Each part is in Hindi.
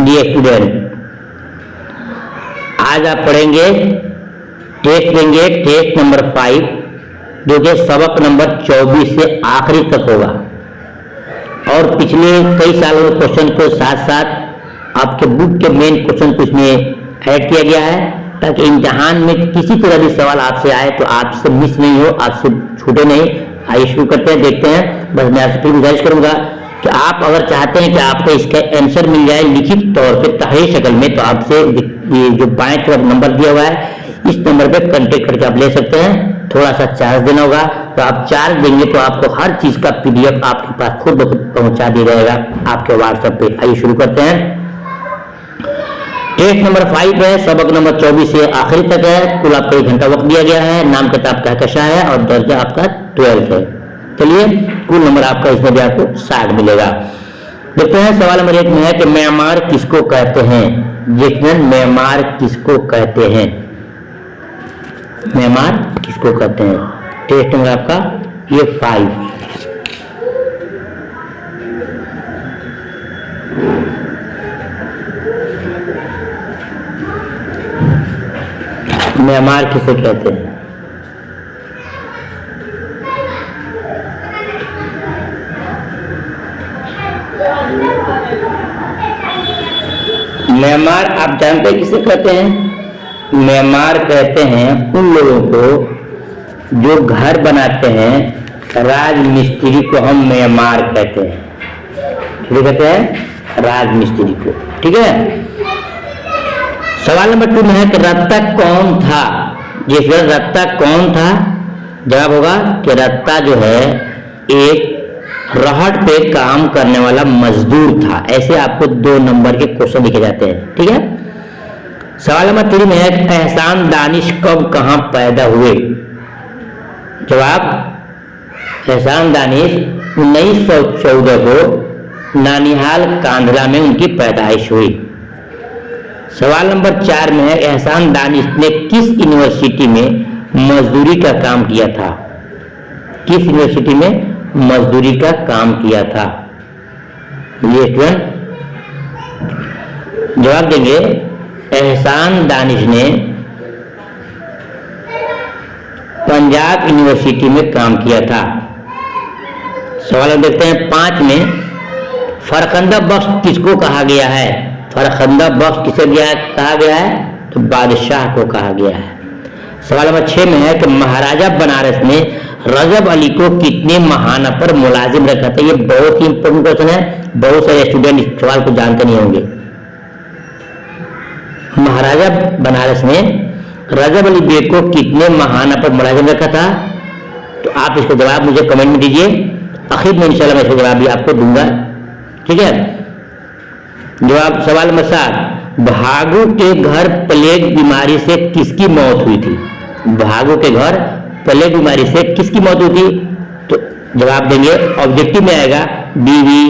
डियर स्टूडेंट, आज आप पढ़ेंगे टेस्ट देंगे, टेस्ट नंबर 5 जो कि सबक नंबर 24 से आखिरी तक होगा। और पिछले कई सालों के क्वेश्चन को साथ साथ आपके बुक के मेन क्वेश्चन को इसमें ऐड किया गया है, ताकि इम्तिहान में किसी तरह भी सवाल आपसे आए तो आपसे मिस नहीं हो, आपसे छूटे नहीं। आइए शुरू करते हैं, देखते हैं। बस मैं आपसे फिर गुजारिश करूंगा कि आप अगर चाहते हैं कि आपको इसका आंसर मिल जाए लिखित तौर पे तहरीर शक्ल में, तो आपसे ये जो बाएं तरफ नंबर दिया हुआ है इस नंबर पे कांटेक्ट करके आप ले सकते हैं। थोड़ा सा चार्ज देना होगा, तो आप चार्ज देंगे तो आपको हर चीज का PDF आपके पास खुद ब खुद पहुंचा दिया जाएगा आपके व्हाट्सएप पे। आइए शुरू करते हैं। टेस्ट नंबर 5 है, सबक नंबर 24 से आखिरी तक है। कुल आपको 1 घंटा वक्त दिया गया है। नाम किताब कहकशा है और दर्जा आपका 12th है। चलिए, कुल नंबर आपका इसमें भी आपको 60 मिलेगा। देखते हैं सवाल नंबर 1 में है कि म्यांमार किसको कहते हैं। जिसमें म्यांमार किसको कहते हैं, म्यांमार किसको कहते हैं। टेस्ट नंबर आपका ये 5। म्यांमार किसे कहते हैं। म्यांमार आप जानते हैं किसे कहते हैं। म्यांमार कहते हैं उन लोगों को जो घर बनाते हैं, राजमिस्त्री को हम म्यांमार कहते हैं। किसे कहते हैं, राजमिस्त्री को। ठीक है। सवाल नंबर 2 में है कि रत्ता कौन था। जिसमें रत्ता कौन था, जवाब होगा कि रत्ता जो है एक रहट पे काम करने वाला मजदूर था। ऐसे आपको 2 नंबर के क्वेश्चन लिखे जाते हैं। ठीक है। सवाल नंबर 3 में है एहसान दानिश कब कहां पैदा हुए। जवाब, एहसान दानिश 1914 को नानिहाल कांधला में उनकी पैदाइश हुई। सवाल नंबर 4 में है एहसान दानिश ने किस यूनिवर्सिटी में मजदूरी का काम किया था। किस यूनिवर्सिटी में मजदूरी का काम किया था। ये जवाब देंगे, एहसान दानिश ने पंजाब यूनिवर्सिटी में काम किया था। सवाल देखते हैं 5 में, फरखंदा बख्श किसको कहा गया है। फरखंदा बख्श किसे कहा गया है, तो बादशाह को कहा गया है। सवाल नंबर 6 में है कि महाराजा बनारस ने रजब अली को कितने माहाना पर मुलाजिम रखा था। ये बहुत ही इंपॉर्टेंट क्वेश्चन है, बहुत सारे स्टूडेंट इस सवाल को जानते नहीं होंगे। महाराजा बनारस ने रजब अली बेग को कितने माहाना पर मुलाजिम रखा था। तो आप इसको जवाब मुझे कमेंट में दीजिए, आखिर में इंशाल्लाह मैं इसका जवाब भी आपको दूंगा। ठीक है। जवाब सवाल नंबर 7, भागू के घर प्लेग बीमारी से किसकी मौत हुई थी। भागू के घर प्लेग बीमारी से किसकी मौत हुई थी। तो जवाब देंगे, ऑब्जेक्टिव में आएगा बीवी,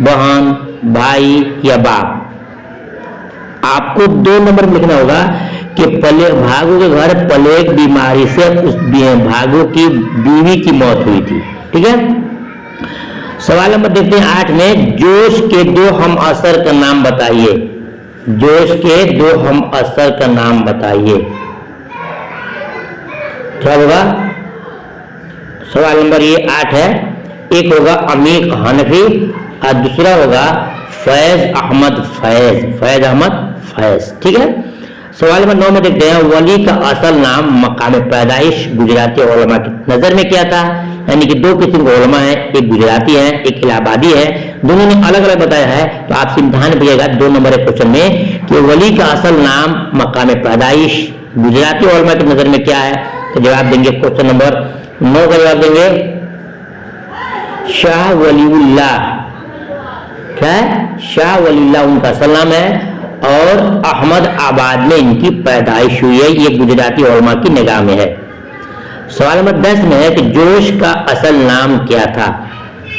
बहन, भाई या बाप। आपको 2 नंबर में लिखना होगा कि भागू के घर प्लेग बीमारी से उस भागू की बीवी की मौत हुई थी। ठीक है। सवाल नंबर देखते हैं 8 में, जोश के 2 हम असर का नाम बताइए। जोश के 2 हम असर का नाम बताइए। क्या होगा। सवाल नंबर ये 8 है। एक होगा अमीर हनफी और दूसरा होगा फैज अहमद फैज। फैज अहमद फैज। ठीक है। सवाल नंबर 9 में देखते हैं, वली का असल नाम मकाम पैदाइश गुजराती उलमा की नजर में क्या था। यानी कि 2 किस्म के उलमा है, एक गुजराती है एक इलाहाबादी है, दोनों ने अलग अलग बताया है। तो आपसे इम्तिहान पूछेगा 2 नंबर के क्वेश्चन में कि वली का असल नाम मकाम पैदाइश गुजराती उलमा की नजर में क्या है। तो जवाब देंगे क्वेश्चन नंबर 9 का जवाब देंगे शाह वलीउल्लाह। क्या है, शाह वलीउल्लाह उनका असल नाम है और अहमद आबाद में इनकी पैदाइश हुई है। ये गुजराती उलमा की निगाह में है। सवाल नंबर 10 में है कि जोश का असल नाम क्या था।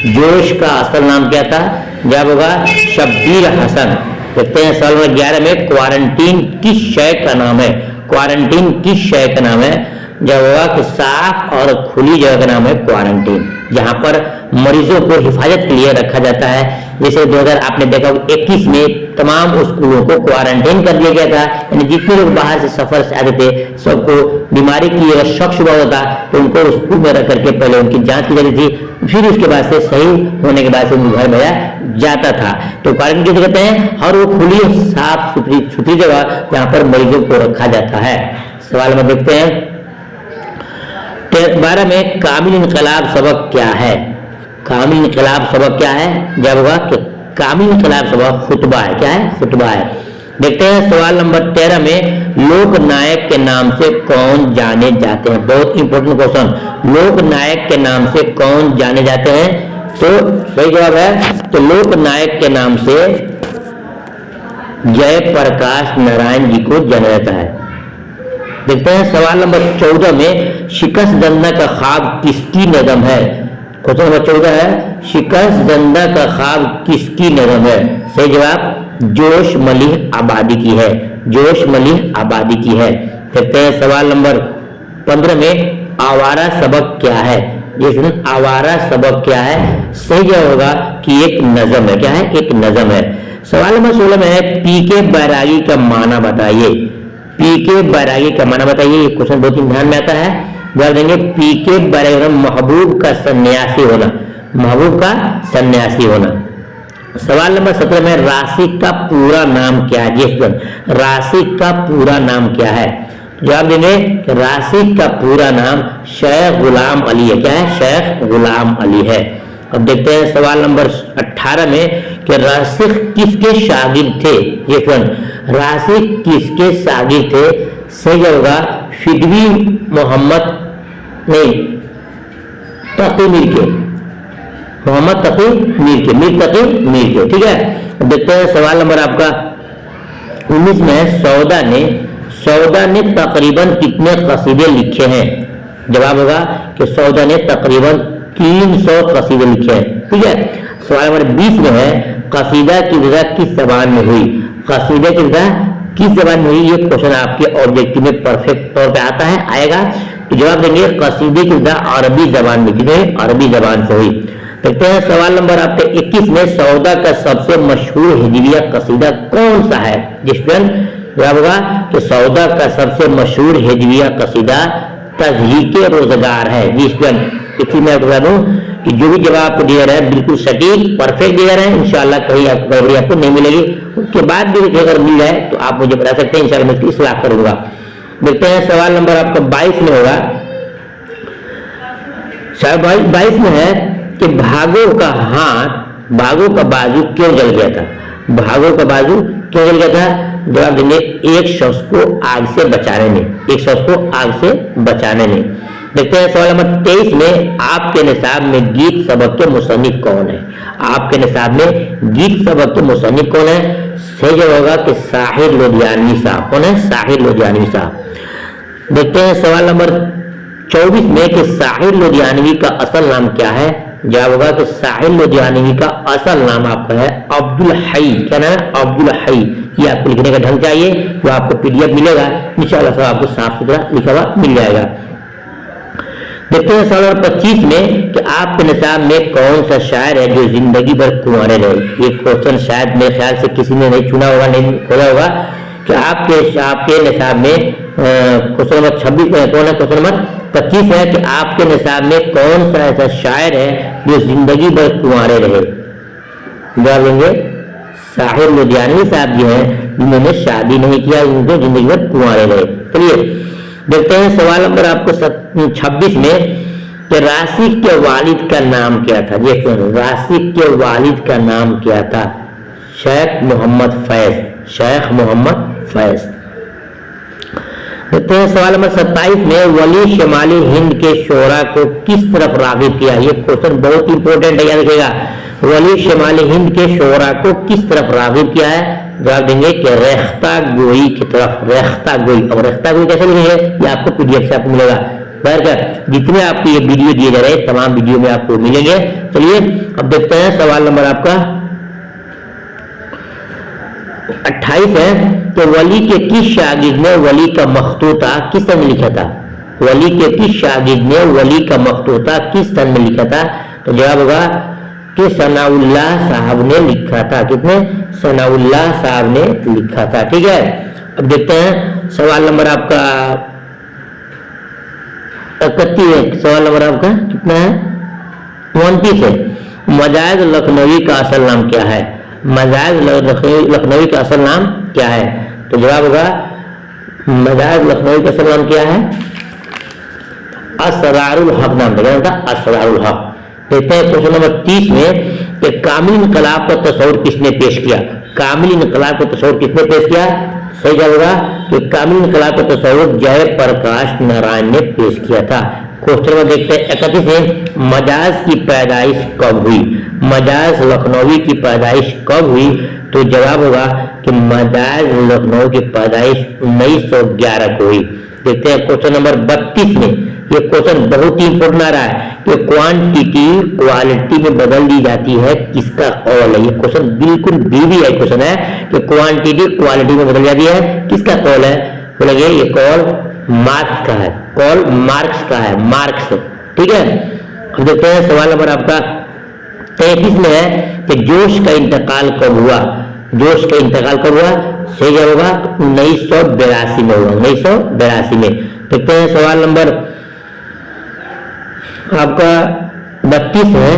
जोश का असल नाम क्या था। जवाब होगा शब्बीर हसन। देखते हैं सवाल नंबर 11 में, क्वारंटीन किस शय का नाम है। क्वारंटीन किस शय का नाम है। जब होगा कि साफ और खुली जगह का नाम है क्वारंटीन, जहां पर मरीजों को हिफाजत के लिए रखा जाता है। जैसे 2000 आपने देखा 21 में तमाम स्कूलों को क्वारंटाइन कर दिया गया था, यानी जितने लोग बाहर से सफर से आते थे सबको बीमारी की अगर शक शुबा होता तो उनको स्कूल में रख करके पहले उनकी जांच की जाती थी, फिर उसके बाद से सही होने के बाद से उनको घर भेजा जाता था। तो क्वारंटाइन किसे कहते हैं? और वो खुली साफ सुथरी जगह जहां पर मरीजों को रखा जाता है। सवाल में देखते हैं 12 में कामिल इनकलाब सबक क्या है? कामिल इनकलाब सबक क्या है? जब होगा कि कामिल इनकलाब सबक खुतबा है। क्या है? खुतबा है। देखते हैं सवाल नंबर 13 में लोक नायक के नाम से कौन जाने जाते हैं? बहुत इंपॉर्टेंट क्वेश्चन, लोक नायक के नाम से कौन जाने जाते हैं? तो सही जवाब है तो लोक नायक के नाम से जयप्रकाश नारायण जी को जाना जाता है। देखते हैं सवाल नंबर 14 में शिकस्त जंदा का ख्वाब किसकी नज़म है? क्वेश्चन नंबर 14 है शिकस्त जंदा का ख्वाब किसकी नज़म है? सही जवाब जोश मलिह आबादी की है। जोश मलिह आबादी की है। देखते हैं सवाल नंबर 15 में आवारा सबक क्या है? ये सुन, आवारा सबक क्या है? सही जवाब होगा कि एक नज़म है। क्या है? एक नज़म है। सवाल नंबर 16 में है पी के बैरागी का माना बताइए। पी के बैरागी का माना बताइए। ये क्वेश्चन बहुत ही ध्यान में आता है। जवाब देंगे पी के बैरागी महबूब का सन्यासी होना। महबूब का सन्यासी होना। सवाल नंबर 17 में राशिक का पूरा नाम क्या है? राशिक का पूरा नाम क्या है? जवाब देंगे कि राशिक का पूरा नाम शेख गुलाम अली है। क्या है? शेख गुलाम अली है। अब देखते हैं सवाल नंबर 18 में कि राशिक किसके शागिर्द थे? ये क्वेश्चन राशिक किसके शागिर्द थे? सही होगा फिदवी मोहम्मद नहीं तकी मीर के, मोहम्मद तकी मीर के, मीर तकी मीर के। ठीक है। अब देखते हैं सवाल नंबर आपका 19 में सौदा ने तकरीबन कितने कसीदे लिखे हैं? जवाब होगा कि सौदा ने तकरीबन 300 कसीदे लिखे हैं। ठीक है। सवाल नंबर 20 में है कसीदा की इब्तिदा किस जबान में हुई? कसीदा की इब्तिदा किस जबान में हुई? ये क्वेश्चन आपके ऑब्जेक्टिव में परफेक्ट तौर पे आता है, आएगा। तो जवाब देंगे कसीदे की इब्तिदा अरबी जबान में की, अरबी जबान से हुई। देखते हैं सवाल नंबर आपके 21 में सौदा का सबसे मशहूर हिजरिया कसीदा कौन सा है? जिसमें जवाब होगा कि सौदा का सबसे मशहूर हिजरिया कसीदा तज़हीक़े रोजगार है। जिसमें इसी में बता दूं कि जो भी जवाब आपको दिया रहा है बिल्कुल सटीक परफेक्ट दिया रहा है। इंशाल्लाह कहीं आपको गड़बड़ी आपको नहीं मिलेगी। उसके बाद भी अगर मिल जाए तो आप मुझे बता सकते हैं, इंशाल्लाह मैं इसकी इस्लाह करूंगा। देखते हैं सवाल नंबर आपका 22 में होगा। 22 में है कि भागो का हाथ भागो का बाजू क्यों जल गया था? भागो का बाजू क्यों जल गया था? जवाब देंगे एक शख्स को आग से बचाने में, एक शख्स को आग से बचाने में। देखते हैं सवाल नंबर 23 में आपके निसाब में गीत सबक के मुसन्निफ कौन है? आपके निसाब में गीत सबक के मुसन्निफ कौन है? सही जवाब होगा कि साहिर लोधियानवी साहब। कौन है? साहिर लोधियानवी साहब। देखते हैं सवाल नंबर 24 में कि साहिर लोधियानवी का असल नाम क्या है? जवाब होगा कि साहिर लोधियानवी का असल नाम आपका है अब्दुल हई। क्या नाम है? अब्दुल हई। ये आपको लिखने का ढंग चाहिए, जो आपको PDF मिलेगा इंशाअल्लाह सब आपको साफ सुथरा लिखा हुआ मिल जाएगा। देखते हैं सवाल नंबर 25 में कि आपके निसाब में कौन सा शायर है जो जिंदगी भर कुंवारे रहे? ये क्वेश्चन शायद मेरे ख्याल से किसी ने नहीं चुना होगा, नहीं खोला होगा कि आपके निसाब में क्वेश्चन नंबर 26 कौन है? क्वेश्चन नंबर 25 है कि आपके निसाब में कौन सा ऐसा शायर है जो जिंदगी भर कुंवारे रहे? जवाब देंगे साहिर लोधियानवी साहब जी हैं जिन्होंने शादी नहीं किया, उनको जिंदगी भर कुंवारे रहे। चलिए देखते हैं सवाल नंबर आपको 26 में कि राशिक के वालिद का नाम क्या था? ये क्यों? राशिक के वालिद का नाम क्या था? शेख मोहम्मद फैज। शेख मोहम्मद फैज। देखते हैं सवाल नंबर 27 में वली शुमाली हिंद के शोरा को किस तरफ राग़िब किया? ये क्वेश्चन बहुत इंपॉर्टेंट है, याद रखिएगा। वली शुमाली हिंद के शोरा को किस तरफ राग़िब किया है? जवाब देंगे कि रेख्ता गोई की तरफ। रेख्ता गोई। अब रेख्ता गोई कैसे लिखेंगे? ये आपको PDF से आपको मिलेगा। बहरकत जितने आपको ये वीडियो दिए जा रहे हैं तमाम वीडियो में आपको मिलेंगे। चलिए अब देखते हैं सवाल नंबर आपका 28 है तो वली के किस शागिर्द ने वली का मखतूता किस सन में लिखा था? वली के किस शागिर्द ने वली का मखतूता किस सन में लिखा था? तो जवाब होगा कि सनाउल्लाह साहब ने लिखा था। कितने? सनाउल्लाह साहब ने लिखा था। ठीक है, अब देखते हैं सवाल नंबर आपका 31 है। सवाल नंबर आपका कितना है? 29 है। मजाज लखनवी का असल नाम क्या है? मजाज लखनवी का असल नाम क्या है? तो जवाब होगा मजाज लखनवी का असल नाम क्या है? असरारुल हक नाम था, असरारुल हक। देखते हैं क्वेश्चन नंबर 30 में कि कामिल इनकलाब का तस्वुर किसने पेश किया? कामिल इनकलाब का तस्वुर किसने पेश किया? सही जवाब होगा कि कामिल इनकलाब का तस्वुर जयप्रकाश नारायण ने पेश किया था। क्वेश्चन नंबर देखते हैं 31 में मजाज की पैदाइश कब हुई? मजाज लखनवी की पैदाइश कब हुई? तो जवाब होगा कि मजाज लखनऊ की पैदाइश 1911 को हुई। देखते हैं क्वेश्चन नंबर 32 में, ये क्वेश्चन बहुत ही इंपोर्टेंट आ रहा है कि क्वांटिटी क्वालिटी में बदल दी जाती है, किसका कौल है? ये क्वेश्चन बिल्कुल BVI क्वेश्चन है कि क्वांटिटी क्वालिटी में बदल जाती है, किसका कौल है? बोलेंगे ये कौल मार्क्स का है। कौल मार्क्स का है, मार्क्स। ठीक है, अब देखते हैं सवाल नंबर आपका 33 में है कि जोश का इंतकाल कब हुआ? जोश का इंतकाल कब हुआ? सही जवाब होगा 1982 में हुआ, 1982 में। देखते हैं सवाल नंबर आपका 32 है,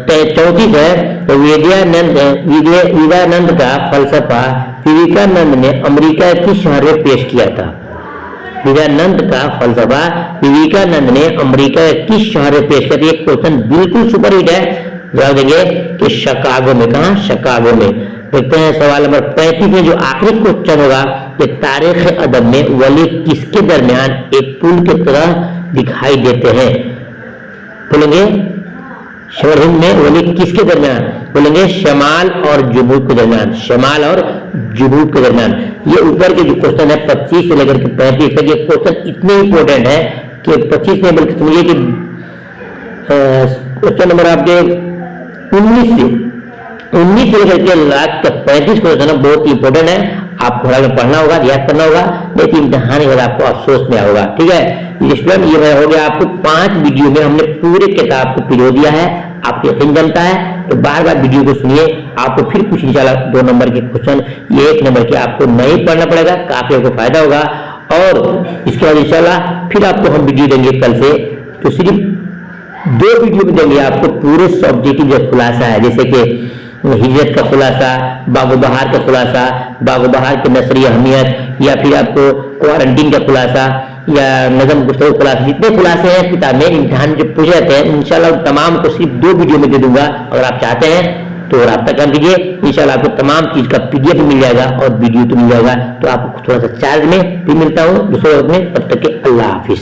34 है। तो विवेकानंद का फलसफा विवेकानंद ने अमेरिका के शहर में पेश किया था? विवेकानंद का फलसफा विवेकानंद ने अमेरिका के किस शहर में पेश किया था? ये क्वेश्चन बिल्कुल सुपर हिट है। जवाब देंगे कि शिकागो में। कहा? शिकागो में। देखते हैं सवाल नंबर 35 में जो आखिरी क्वेश्चन होगा कि तारीख अदब में वली किसके दरमियान एक पुल की तरह दिखाई देते हैं? बोलेंगे शोरहिंद में वली किसके दरमियान? बोलेंगे शमाल और जुनूब के दरमियान, शमाल और जुनूब के दरमियान। ये ऊपर के जो क्वेश्चन है 25 से लेकर के 35 तक, ये क्वेश्चन इतने इंपॉर्टेंट है कि 25 में बल्कि समझिए कि क्वेश्चन नंबर आपके 19 से लेकर के लास्ट तक 35 क्वेश्चन बहुत ही इंपॉर्टेंट है। आपको थोड़ा पढ़ना होगा, याद करना होगा, नहीं तो इम्तिहान के बाद आपको अफसोस में होगा। ठीक है स्टूडेंट, ये हो गया आपको 5 वीडियो में हमने पूरे किताब को पिरो दिया है। आपको यकीन जमता है तो बार बार वीडियो को सुनिए, आपको फिर कुछ इंशाल्लाह 2 नंबर के क्वेश्चन, ये 1 नंबर के आपको नहीं पढ़ना पड़ेगा, काफी आपको फायदा होगा। और इसके बाद इंशाल्लाह फिर आपको हम वीडियो देंगे कल से, तो सिर्फ 2 वीडियो में देंगे आपको पूरे सब्जेक्ट जो खुलासा है, जैसे कि हिजरत का खुलासा, बागो बहार का खुलासा, बागो बहार की नसरी अहमियत, या फिर आपको क्वारंटीन का खुलासा, या नजम गुफ्तगू खुलासा, जितने खुलासे हैं किताब में इम्तिहान जो पूछे जाते हैं इंशाल्लाह तमाम को सिर्फ 2 वीडियो में दे दूंगा। अगर आप चाहते हैं तो राब्ता कर दीजिए, इंशाल्लाह आपको तमाम चीज का PDF मिल जाएगा और वीडियो तो मिल जाएगा। तो आपको थोड़ा सा चार्ज में भी मिलता हूँ दूसरे वक्त में। तब तक के अल्लाह हाफिज।